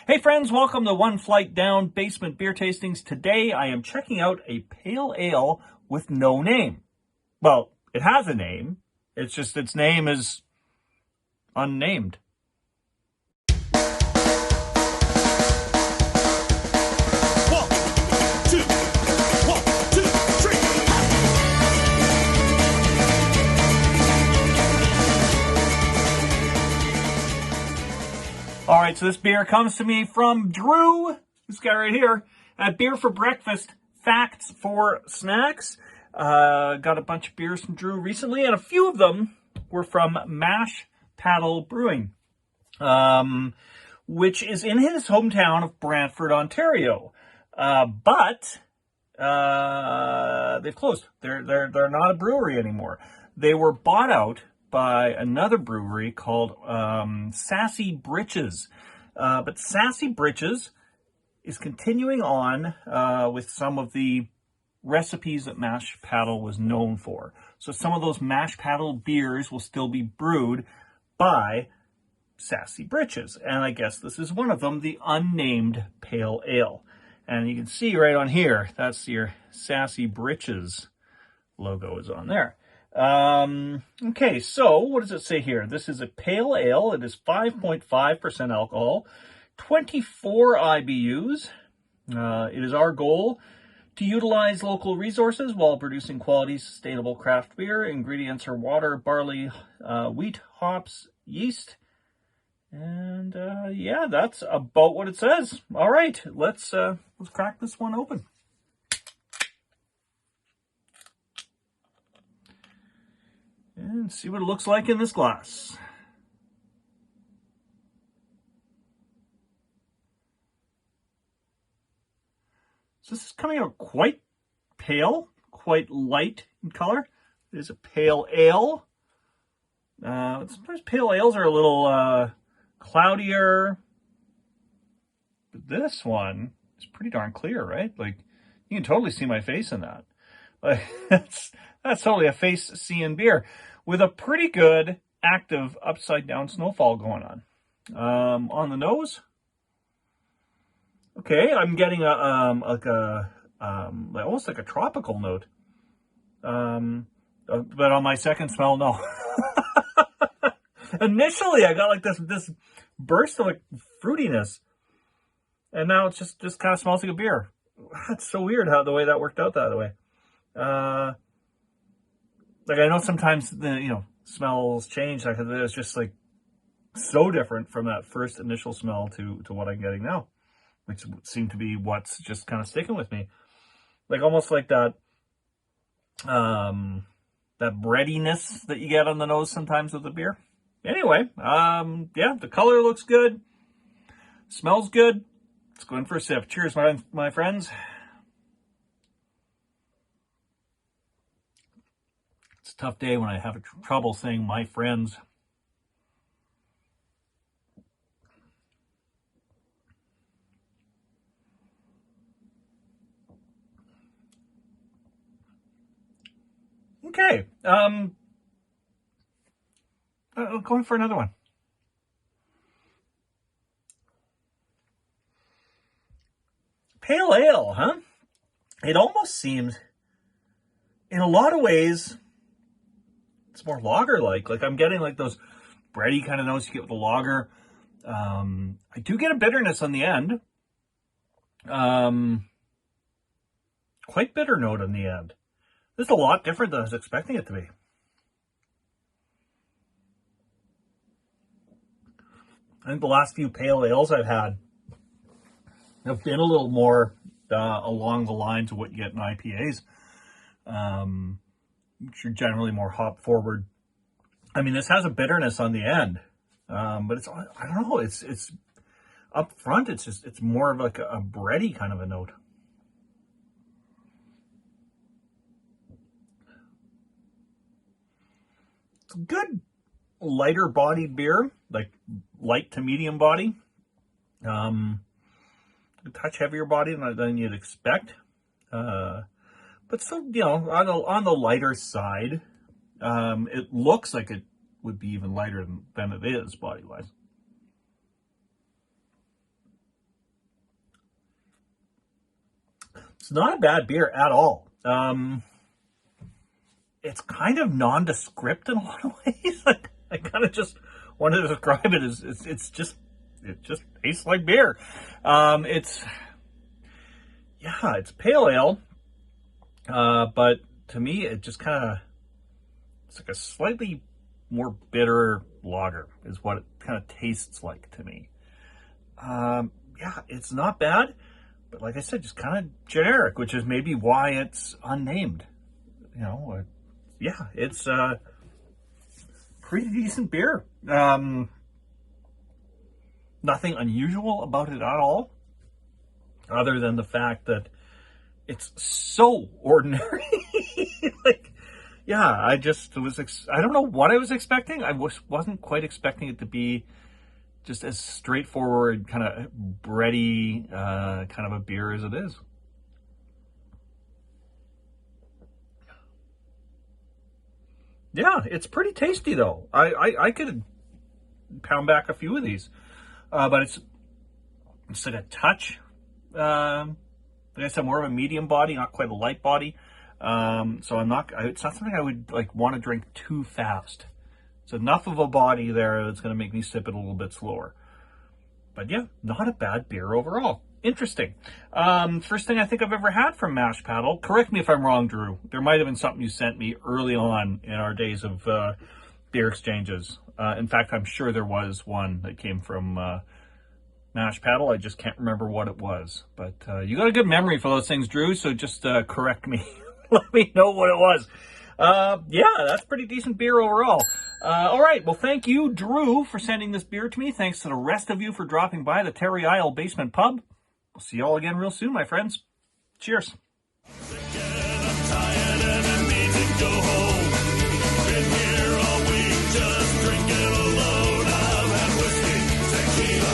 Hey friends, welcome to One Flight Down Basement Beer Tastings. Today I am checking out a pale ale with no name. Well, it has a name. It's just its name is unnamed. All right, so this beer comes to me from Drew, this guy right here, at Beer for Breakfast, Facts for Snacks. Got a bunch of beers from Drew recently, and a few of them were from Mash Paddle Brewing, which is in his hometown of Brantford, Ontario. But they've closed. They're not a brewery anymore. They were bought out by another brewery called Sassy Britches. But Sassy Britches is continuing on with some of the recipes that Mash Paddle was known for. So some of those Mash Paddle beers will still be brewed by Sassy Britches. And I guess this is one of them, the Unnamed Pale Ale. And you can see right on here, that's your Sassy Britches logo is on there. Okay, so what does it say here? This is a pale ale. It is 5.5% alcohol, 24 IBUs. It is our goal to utilize local resources while producing quality, sustainable craft beer. Ingredients are water, barley, wheat, hops, yeast. And yeah, that's about what it says. All right, let's crack this one open. And see what it looks like in this glass. So this is coming out quite pale, quite light in color. It is a pale ale. Sometimes pale ales are a little cloudier. But this one is pretty darn clear, right? Like, you can totally see my face in that. Like, that's totally a face-seeing beer with a pretty good active upside-down snowfall going on. On the nose, okay, I'm getting almost like a tropical note. But on my second smell, no. Initially, I got like this burst of like fruitiness, and now it's just kind of smells like a beer. That's so weird how the way that worked out that way. Like, I know sometimes the smells change. Like, it's just like so different from that first initial smell to what I'm getting now, which seemed to be what's just kind of sticking with me. Like, almost like that breadiness that you get on the nose sometimes with the beer. Anyway, yeah, the color looks good, smells good. Let's go in for a sip. Cheers, my friends. It's a tough day when I have trouble saying my friends. Okay, going for another one. Pale ale, huh? It almost seems, in a lot of ways, it's more lager-like. Like, I'm getting like those bready kind of notes you get with the lager. I do get a bitterness on the end. Quite bitter note on the end. This is a lot different than I was expecting it to be. I think the last few pale ales I've had have been a little more along the lines of what you get in IPAs, which are generally more hop forward. I mean, this has a bitterness on the end, but it's, I don't know, it's up front. It's more of like a bready kind of a note. It's a good lighter bodied beer, like light to medium body. A touch heavier body than you'd expect, but still, on the lighter side. It looks like it would be even lighter than it is body wise. It's not a bad beer at all. It's kind of nondescript in a lot of ways. I kind of just want to describe it as it just tastes like beer. It's pale ale, but to me it just it's like a slightly more bitter lager is what it kind of tastes like to me. It's not bad, but like I said, just kind of generic, which is maybe why it's unnamed. It's pretty decent beer. Nothing unusual about it at all, other than the fact that it's so ordinary. I don't know what I was expecting. I wasn't quite expecting it to be just as straightforward, kind of bready, kind of a beer as it is. Yeah, it's pretty tasty though. I could pound back a few of these, but it's like a touch. Like I said, more of a medium body, not quite a light body. So it's not something I would want to drink too fast. It's enough of a body there that's going to make me sip it a little bit slower. But yeah, not a bad beer overall. Interesting. First thing I think I've ever had from Mash Paddle. Correct me if I'm wrong, Drew. There might have been something you sent me early on in our days of beer exchanges. In fact, I'm sure there was one that came from Mash Paddle. I just can't remember what it was. But you got a good memory for those things, Drew, so just correct me. Let me know what it was. That's pretty decent beer overall. All right, well, thank you, Drew, for sending this beer to me. Thanks to the rest of you for dropping by the Terry Isle Basement Pub. We'll see you all again real soon, my friends. Cheers. Been here all week, just drinking alone. I've had whiskey, tequila,